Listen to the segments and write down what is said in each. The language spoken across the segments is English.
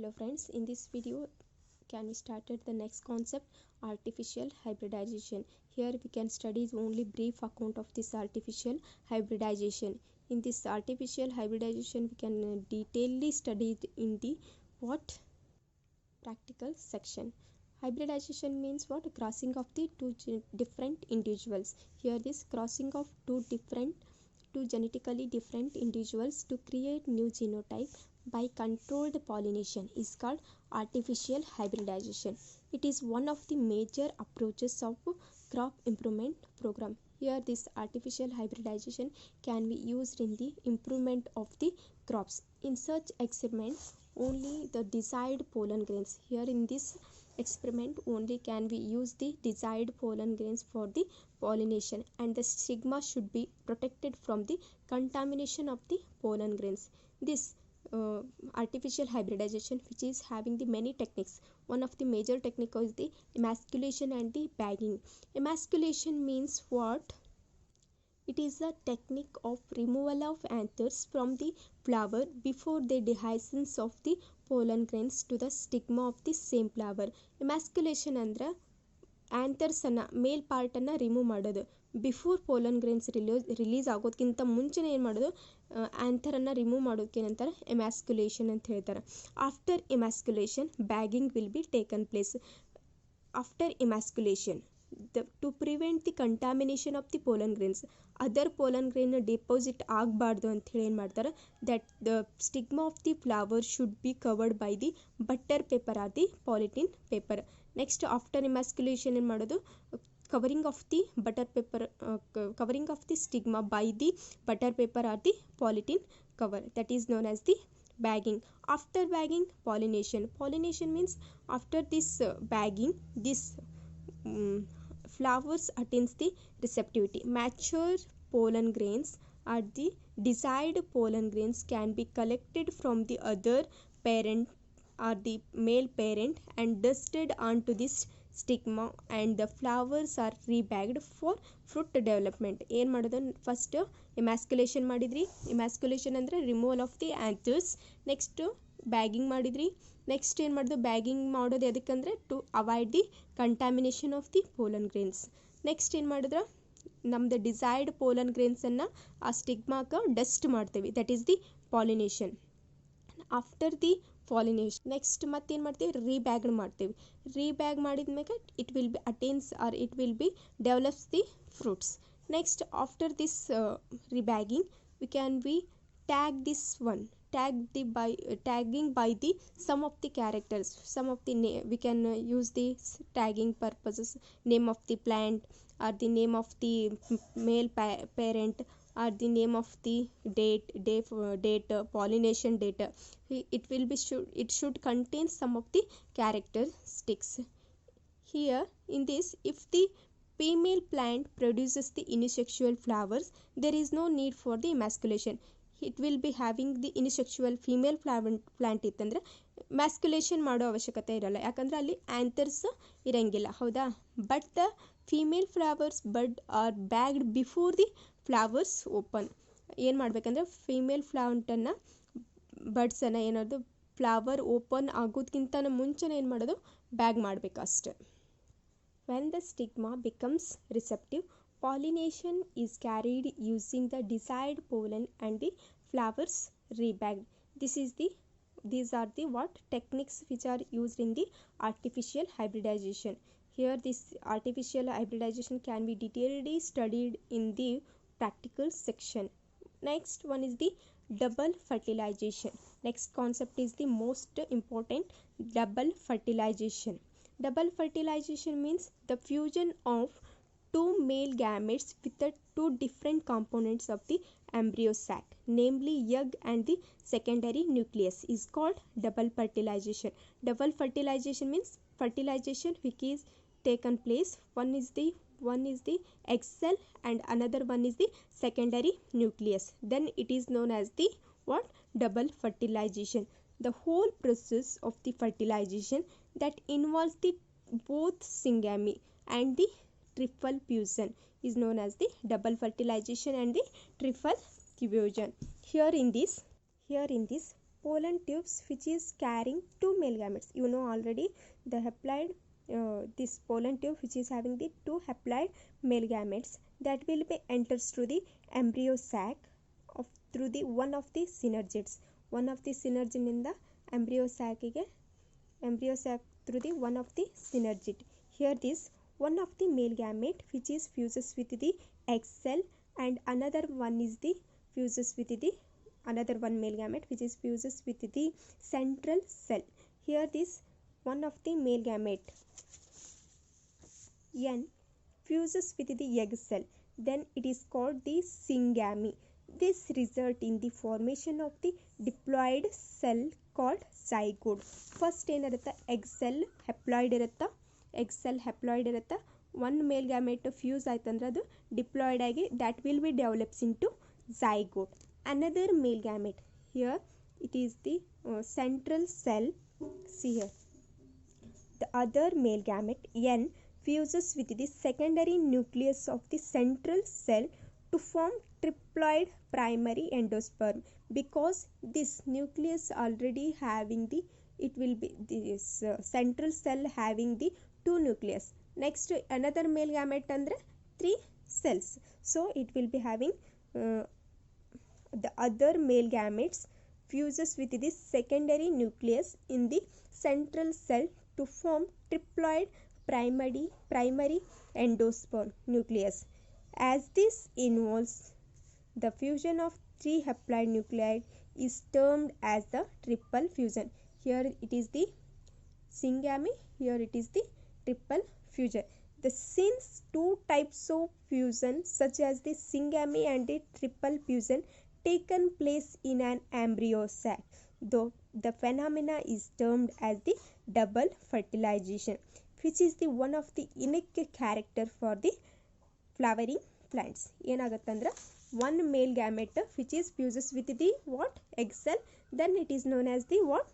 Hello friends, in this video can we started the next concept, artificial hybridization. Here we can study only brief account of this artificial hybridization. In this artificial hybridization we can detailedly study it in the what practical section. Hybridization means what? Crossing of the two different individuals. Here this crossing of two genetically different individuals to create new genotype by controlled pollination is called artificial hybridization. It is one of the major approaches of crop improvement program. Here this artificial hybridization can be used in the improvement of the crops. In such experiments only the desired pollen grains. Here in this experiment only can we use the desired pollen grains for the pollination, and the stigma should be protected from the contamination of the pollen grains. This artificial hybridization, which is having the many techniques. One of the major technique is the emasculation and the bagging. Emasculation means what? It is a technique of removal of anthers from the flower before the dehiscence of the pollen grains to the stigma of the same flower. Emasculation ಅಂದ್ರೆ anthers ಅನ್ನು ಮೇಲ್ ಪಾರ್ಟನ್ನು remove ಮಾಡೋದು. Before pollen grains release ಆಗೋದಕ್ಕಿಂತ ಮುಂಚೆನೇ ಏನು ಮಾಡೋದು, ಆ್ಯಂಥರನ್ನು remove ಮಾಡೋದಕ್ಕೆ ಏನಂತಾರೆ, emasculation ಅಂತ ಹೇಳ್ತಾರೆ. After emasculation bagging will be taken place. After emasculation to prevent the contamination of the pollen grains, other pollen grain deposit ಆಗಬಾರ್ದು ಅಂತ ಹೇಳಿ ಏನು ಮಾಡ್ತಾರೆ, that the stigma of the flower should be covered by the butter paper or the polythene paper. Next after emasculation ಏನು ಮಾಡೋದು, covering of the butter paper, covering of the stigma by the butter paper or the polythene cover, that is known as the bagging. After bagging, pollination. Pollination means after this bagging, this flowers attains the receptivity. Mature pollen grains or the desired pollen grains can be collected from the other parent or the male parent and dusted onto this stigma, and the flowers are rebagged for fruit development. ಏನು ಮಾಡೋದು, first ಎಮ್ಯಾಸ್ಕ್ಯುಲೇಷನ್ ಮಾಡಿದ್ರಿ. Emasculation ಅಂದರೆ removal of the anthers. Next bagging ಮಾಡಿದ್ರಿ. Next ಏನು ಮಾಡೋದು, bagging ಮಾಡೋದು ಎದಕ್ಕಂದರೆ to avoid the contamination of the pollen grains. Next ಏನು ಮಾಡಿದ್ರೆ ನಮ್ಮದು ಡಿಸೈರ್ಡ್ ಪೋಲನ್ ಗ್ರೇನ್ಸನ್ನು ಆ ಸ್ಟಿಗ್ಮಾಕ ಡಸ್ಟ್ ಮಾಡ್ತೀವಿ, that is the pollination. After the pollination next ಮತ್ತೇನು ಮಾಡ್ತೀವಿ, ರೀಬ್ಯಾಗ್ಡ್ ಮಾಡ್ತೀವಿ. ರೀಬ್ಯಾಗ್ ಮಾಡಿದ ಮೇಲೆ it will be attains or it will be develops the fruits. Next after this rebagging we can be tag this one, tagging by the some of the characters, some of the we can use the tagging purposes, name of the plant or the name of the male parent or the name of the date pollination data. It should contain some of the characteristics. Here in this, if the female plant produces the unisexual flowers, there is no need for the emasculation. It will be having the unisexual female plant ಇತ್ತಂದರೆ ಮ್ಯಾಸ್ಕ್ಯುಲೇಷನ್ ಮಾಡೋ ಅವಶ್ಯಕತೆ ಇರಲ್ಲ, ಯಾಕಂದರೆ ಅಲ್ಲಿ anthers ಇರಂಗಿಲ್ಲ, ಹೌದಾ. But the female flowers bud are bagged before the flowers open. ಏನು ಮಾಡಬೇಕಂದ್ರೆ ಫೀಮೇಲ್ ಪ್ಲಾಂಟನ್ನು ಬಡ್ಸನ್ನು ಏನಾದ್ರು ಫ್ಲವರ್ ಓಪನ್ ಆಗೋದಕ್ಕಿಂತ ಮುಂಚೆನೇ ಏನು ಮಾಡೋದು, ಬ್ಯಾಗ್ ಮಾಡಬೇಕು ಅಷ್ಟೆ. When the stigma becomes receptive, pollination is carried using the desired pollen and the flowers rebagged. These are the what techniques which are used in the artificial hybridization. Here this artificial hybridization can be detailedly studied in the practical section. Next one is the double fertilization. Next concept is the most important, double fertilization. Double fertilization means the fusion of two male gametes with the two different components of the embryo sac, namely egg and the secondary nucleus, is called double fertilization. Double fertilization means fertilization which is taken place, one is the egg cell and another one is the secondary nucleus, then it is known as the what, double fertilization. The whole process of the fertilization that involves the both syngamy and the triple fusion is known as the double fertilization and the triple fusion. Here in this pollen tubes which is carrying two male gametes. You know already the haploid this pollen tube which is having the two haploid male gametes that will be enters through the embryo sac of through the one of the synergids. One of the synergid in the embryo sac through the one of the synergid. Here this one of the male gamete which is fuses with the egg cell and another one is the fuses with the another one male gamete which is fuses with the central cell. Here this one of the male gamete N fuses with the egg cell, then it is called the syngamy. This result in the formation of the diploid cell called zygote. First ಏನಿರುತ್ತೆ egg cell haploid ಇರುತ್ತೆ, egg cell haploid ಇರುತ್ತೆ. one male gamete fuse ಆಯ್ತಂದ್ರೆ ಅದು diploid ಆಗಿ that will be develops into zygote. Another male gamete, here it is the central cell. See here the other male gamete N fuses with the secondary nucleus of the central cell to form triploid primary endosperm. Because this nucleus already having the it will be this central cell having the two nucleus. Next another male gamete andre three cells, so it will be having the other male gametes fuses with this secondary nucleus in the central cell to form triploid primary endosperm nucleus. As this involves the fusion of three haploid nuclei is termed as the triple fusion. Here it is the syngamy, here it is the triple fusion. Since two types of fusion such as the syngamy and the triple fusion taken place in an embryo sac, though the phenomena is termed as the double fertilization, which is the one of the unique character for the flowering plants. ಏನಾಗುತ್ತಂದ್ರೆ one male gamete which is fuses with the what egg cell, then it is known as the what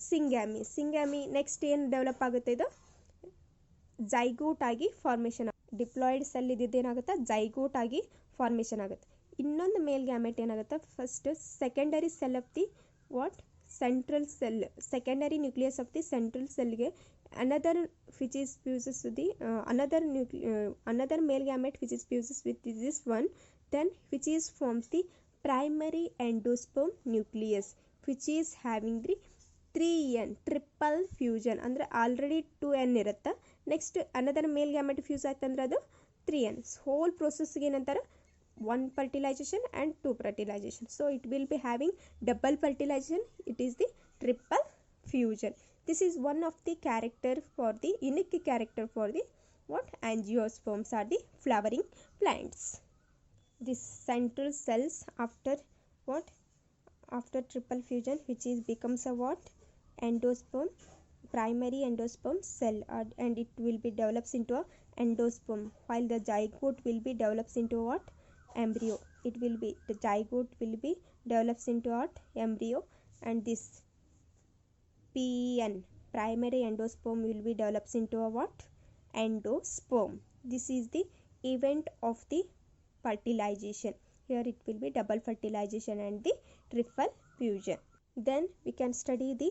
syngamy. Next ಏನು develop ಆಗುತ್ತೆ, ಇದು zygote ಆಗಿ formation. Diploid cell ಇದ್ದಿದ್ದು ಏನಾಗುತ್ತೆ zygote ಆಗಿ formation ಆಗುತ್ತೆ. ಇನ್ನೊಂದು male gamete ಏನಾಗುತ್ತೆ, first secondary cell of the what central cell, secondary nucleus of the central ಸೆಲ್ಗೆ another which is fuses with the another male gamete which is fuses with this one, then which is forms the primary endosperm nucleus which is having the 3n triple fusion. ಅಂದ್ರೆ already 2n ಇರುತ್ತೆ. Next another male gamete fuse ಆಯ್ತಂದ್ರೆ ಅದು 3n. whole process ಗೆ ಏನಂತಾರೆ one fertilization and two fertilization. So it will be having double fertilization, it is the triple fusion. This is one of the character for the unique character for the what angiosperms are the flowering plants. This central cells after what after triple fusion which is becomes a what endosperm, primary endosperm cell, and it will be develops into a endosperm, while the zygote will be develops into what embryo. It will be the zygote will be develops into what embryo, and this PN primary endosperm will be develops into a what endosperm. This is the event of the fertilization. Here it will be double fertilization and the triple fusion. Then we can study the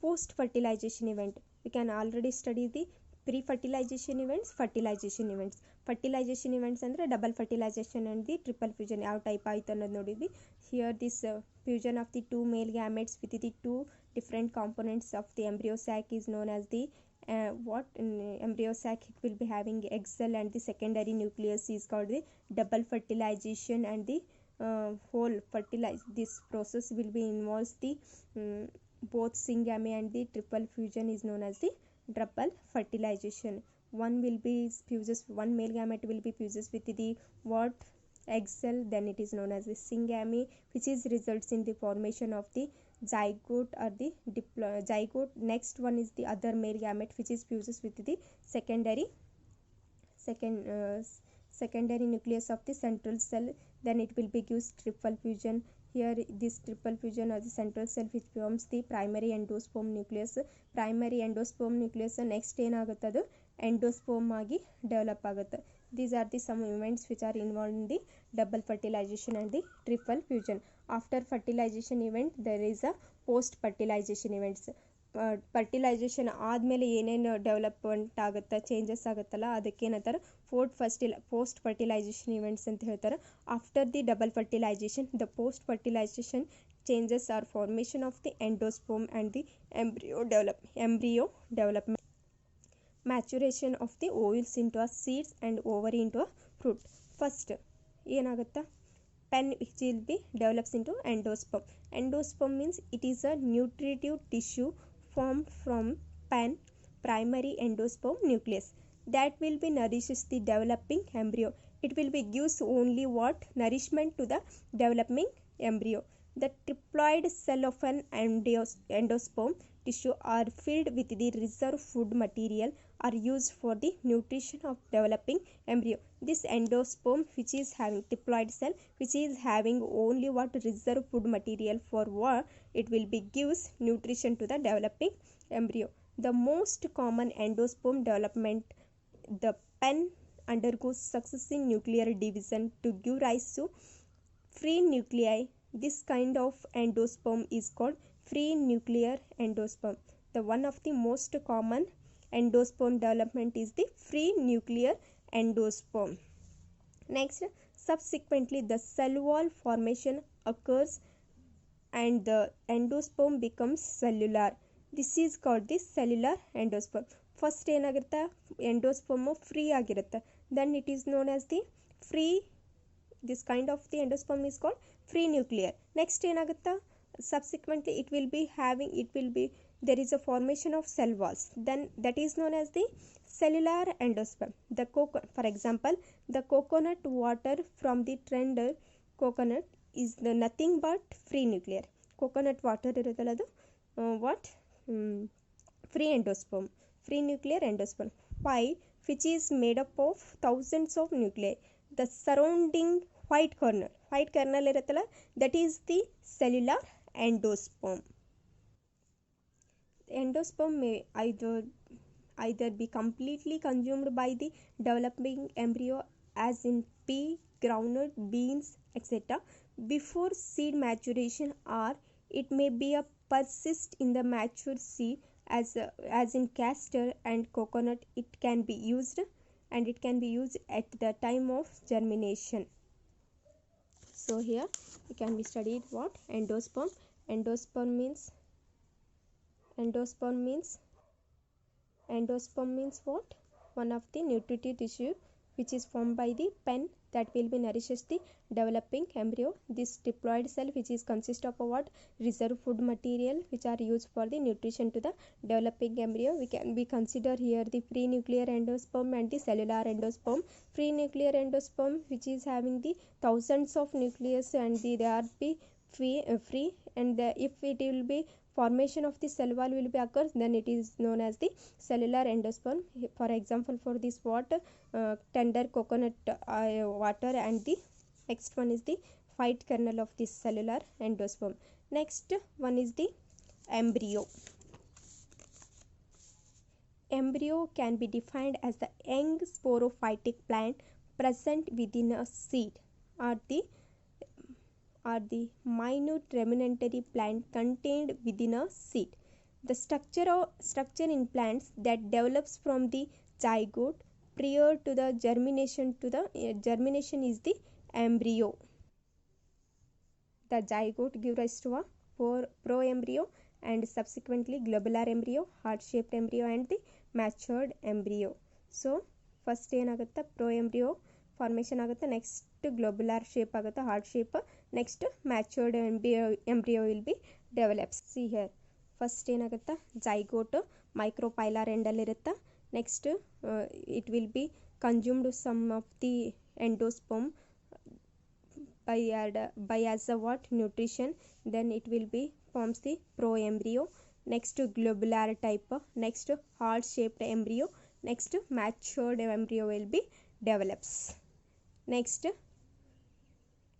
post fertilization event. We can already study the pre-fertilization events, fertilization events. Fertilization events ಅಂದ್ರೆ double fertilization and the triple fusion ಯಾವ type ಆಯ್ತು ಅನ್ನೋದು ನೋಡಿದ್ವಿ. Here this fusion of the two male gametes with the two different components of the embryo sac is known as the what embryo sac. It will be having egg cell and the secondary nucleus is called the double fertilization, and the whole fertilize this process will be involves the both syngamy and the triple fusion is known as the double fertilization. One will be fuses, one male gamete will be fuses with the what egg cell, then it is known as the syngamy, which is results in the formation of the zygote or the zygote. Next one is the other male gamete which is fuses with the secondary nucleus of the central cell, then it will be gives triple fusion. Here this triple fusion or the central cell which forms the primary endosperm nucleus. Primary endosperm nucleus next ಏನಾಗುತ್ತೆ ಅದು endosperm ಆಗಿ develop ಆಗುತ್ತೆ. These are the some events which are involved in the double fertilization and the triple fusion. After fertilization event there is a post fertilization events. Fertilization ಆದಮೇಲೆ ಏನೇನು development ಆಗುತ್ತೆ, changes ಆಗುತ್ತಲ್ಲ, ಅದಕ್ಕೆ ಏನಂತಾರೆ ಪೋಸ್ಟ್ ಫರ್ಟಿಲೈಸೇಷನ್ ಇವೆಂಟ್ಸ್ ಅಂತ ಹೇಳ್ತಾರೆ. After the double fertilization, the post fertilization changes are formation of the endosperm and the embryo development, maturation of the ovules into a seeds and ovary into a fruit. First ಏನಾಗುತ್ತಾ, pen which will be develops into endosperm. Endosperm means it is a nutritive tissue formed from pen primary endosperm nucleus that will be nourishes the developing embryo. It will be gives only what nourishment to the developing embryo. The triploid cell of an endosperm tissue are filled with the reserve food material are used for the nutrition of developing embryo. This endosperm which is having triploid cell which is having only what reserve food material for what it will be gives nutrition to the developing embryo. The most common endosperm development, the pen undergoes successive nuclear division to give rise to free nuclei. This kind of endosperm is called free nuclear endosperm. The one of the most common endosperm development is the free nuclear endosperm. Next, subsequently the cell wall formation occurs and the endosperm becomes cellular. This is called the cellular endosperm. First ಏನಾಗಿರುತ್ತೆ, endosperm free ಆಗಿರುತ್ತೆ, then it is known as the free. This kind of the endosperm is called free nuclear. Next ಏನಾಗುತ್ತಾ, subsequently it will be there is a formation of cell walls, then that is known as the cellular endosperm. For example, the coconut water from the tender coconut is nothing but free nuclear. Coconut water ಇರುತ್ತಲ್ಲ ಅದು free endosperm, free nuclear endosperm. Why? Which is made up of thousands of nuclei. The surrounding white kernel ಇರುತ್ತಲ್ಲ, that is the cellular endosperm. The endosperm may either be completely consumed by the developing embryo as in pea, groundnut, beans, etc. before seed maturation, or it may be a persist in the mature seed as in castor and coconut. It can be used at the time of germination. So here it can be studied what endosperm. Endosperm means what? One of the nutritive tissue which is formed by the pen that will be nourishes the developing embryo. This diploid cell which is consist of what? Reserve food material which are used for the nutrition to the developing embryo. We consider here the free nuclear endosperm and the cellular endosperm. Free nuclear endosperm which is having the thousands of nucleus and they are be free and if it will be formation of the cell wall will be occurs, then it is known as the cellular endosperm. For example, for this tender coconut water, and the next one is the white kernel of this cellular endosperm. Next one is the embryo. Embryo can be defined as the young sporophytic plant present within a seed or the minute rudimentary plant contained within a seed. The structure in plants that develops from the zygote prior to the germination is the embryo. The zygote gives rise to a proembryo and subsequently globular embryo, heart-shaped embryo and the matured embryo. So first ಏನಾಗುತ್ತೆ, proembryo formation ಆಗುತ್ತೆ, next globular shape ಆಗುತ್ತೆ, heart shape, next matured embryo will be develops. See here, first ಏನಾಗುತ್ತೆ, zygote micropylar end ಅಲ್ಲಿ ಇರುತ್ತೆ, next it will be consumed some of the endosperm by as a what nutrition, then it will be forms the proembryo, next globular type, next heart shaped embryo, next matured embryo will be develops. Next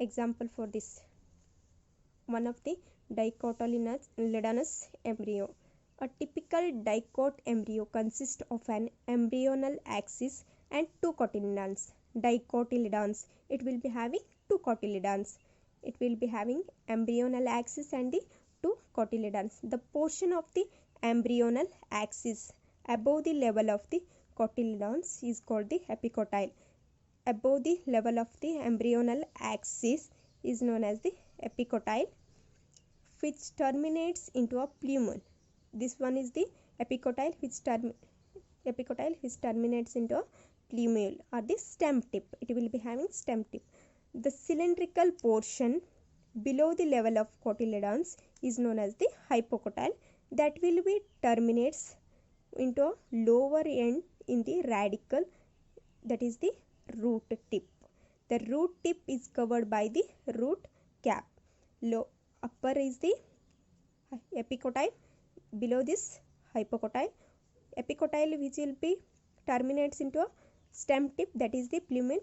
example for this, one of the dicotyledonous embryo. A typical dicot embryo consists of an embryonal axis and two cotyledons. dicotyledons. It will be having two cotyledons. It will be having embryonal axis and the two cotyledons. The portion of the embryonal axis above the level of the cotyledons is called the epicotyle. Above the level of the embryonal axis is known as the epicotyle, which terminates into a plumule. This one is the epicotyle which terminates into a plumule or the stem tip. It will be having stem tip. The cylindrical portion below the level of cotyledons is known as the hypocotyle. That will be terminates into a lower end in the radicle, that is the root tip. The root tip is covered by the root cap. Upper is the epicotyle, below this hypocotyle. Epicotyle which will be terminates into a stem tip, that is the plumule.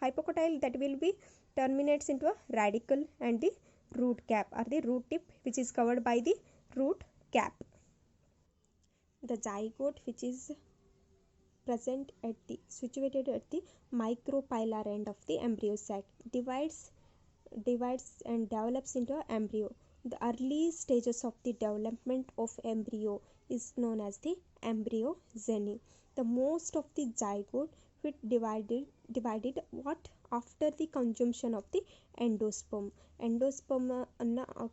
Hypocotyle that will be terminates into a radicle and the root cap or the root tip which is covered by the root cap. The zygote which is present at the situated at the micropylar end of the embryo sac divides and develops into an embryo. The early stages of the development of embryo is known as the embryogeny. The most of the zygote with divided what after the consumption of the endosperm. Endosperm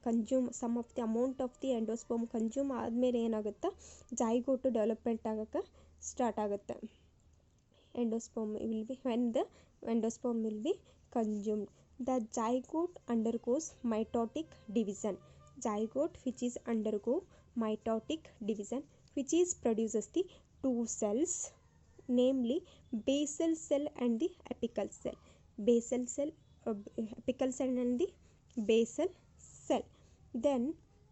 consume some of the amount of the endosperm consume ಆದಮೇಲೆ ಏನಾಗುತ್ತೆ zygote development ಆಗಕ್ಕೆ start ಆಗುತ್ತೆ. Endosperm will be when the endosperm will be consumed. The zygote undergoes mitotic division. Zygote which is undergo mitotic division, which is produces the two cells, namely basal cell and the apical cell. Basal cell, apical cell and the basal cell. Then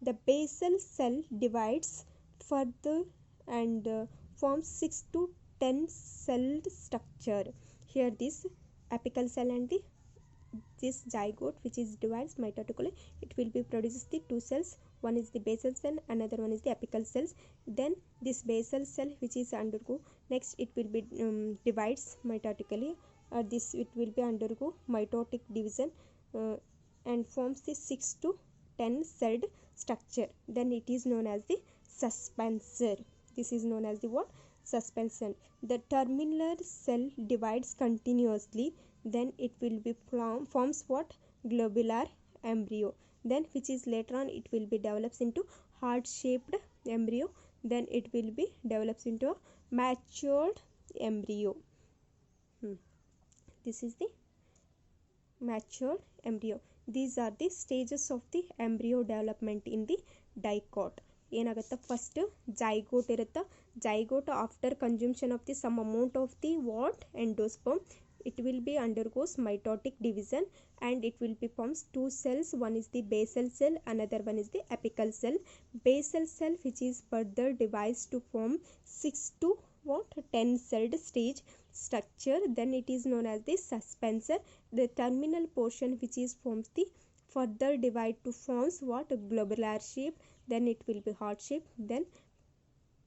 the basal cell divides further and forms 6 to 10 celled structure. Here this apical cell and the this zygote which is divides mitotically, it will be produces the two cells. One is the basal cell, another one is the apical cells. Then this basal cell which is undergo next it will be divides mitotically, this it will be undergo mitotic division and forms the 6 to 10 celled structure. Then it is known as the suspensor. This is known as the what? Suspension. The terminal cell divides continuously, then it will be forms what? Globular embryo. Then which is later on it will be develops into heart shaped embryo. Then it will be develops into a matured embryo. This is the matured embryo. These are the stages of the embryo development in the dicot. ಏನಾಗುತ್ತೆ first zygote ಇರುತ್ತೆ. Zygote after consumption of the some amount of the what endosperm, it will be undergoes mitotic division and it will be forms two cells. One is the basal cell, another one is the apical cell. Basal cell which is further divides to form 6 to what 10 celled stage structure. Then it is known as the suspensor. The terminal portion which is forms the further divide to forms what globular shape, then it will be heart shape. Then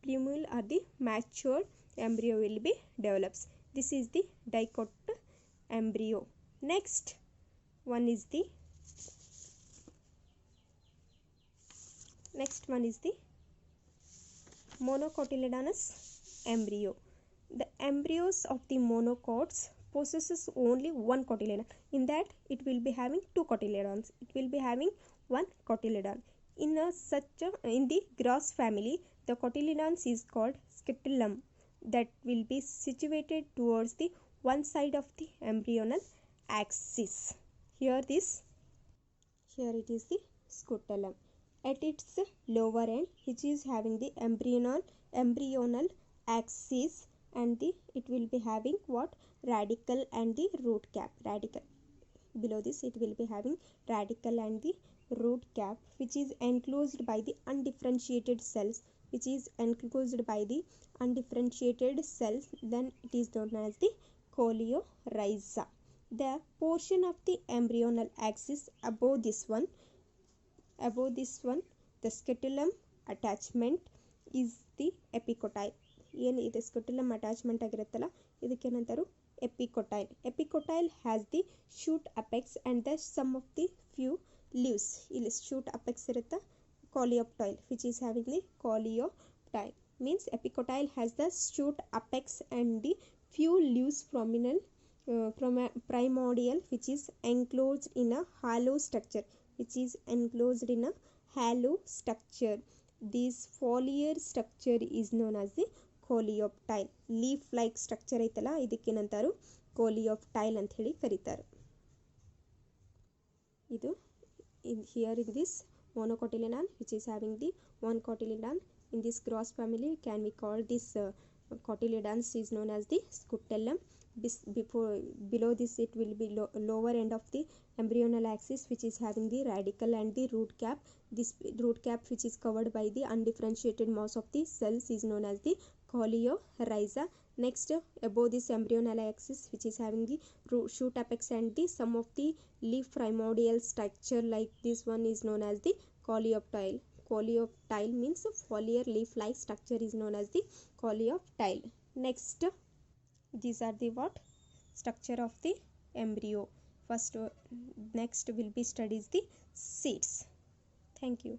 plumule or the matured embryo will be develops. This is the dicot embryo. Next one is the monocotyledonous embryo. The embryos of the monocots possesses only one cotyledon. In that it will be having two cotyledons. It will be having one cotyledon. In the gross family, the cotyledons is called scutellum. That will be situated towards the one side of the embryonal axis. Here it is the scutellum. At its lower end, which is having the embryonal axis, and it will be having what radicle and the root cap. Radicle below this it will be having radicle and the root cap, which is enclosed by the undifferentiated cells. Then it is known as the coleorhiza. The portion of the embryonal axis above this one, the scutellum attachment is the epicotyle. ಏನು ಇದು ಸ್ಕುಟುಲಮ್ attachment ಆಗಿರುತ್ತಲ್ಲ ಇದಕ್ಕೇನಂತಾರು epicotyle. Epicotyle has the shoot apex and the sum of the few leaves. ಇಲ್ಲಿ shoot apex ಇರುತ್ತೆ, coleoptile which is having the coleoptile. Means epicotyle has the shoot apex and the few leaves from a primordial which is enclosed in a hollow structure. This foliar structure is known as the coleoptile. Leaf like structure ಐತಲ್ಲ ಇದಕ್ಕೇನಂತಾರು coleoptile ಅಂತ ಹೇಳಿ ಕರೀತಾರೆ. ಇದು here in this monocotyledon which is having the one cotyledon. In this gross family can we call this cotyledons is known as the scutellum. Below this it will be lower end of the embryonal axis which is having the radicle and the root cap. This root cap which is covered by the undifferentiated mass of the cells is known as the coleorhiza. Next, above this embryonal axis which is having the shoot apex and the sum of the leaf primordial structure like this one is known as the coleoptile. Coleoptile means foliar leaf like structure is known as the coleoptile. Next, these are the what structure of the embryo. Next will be studies the seeds. Thank you.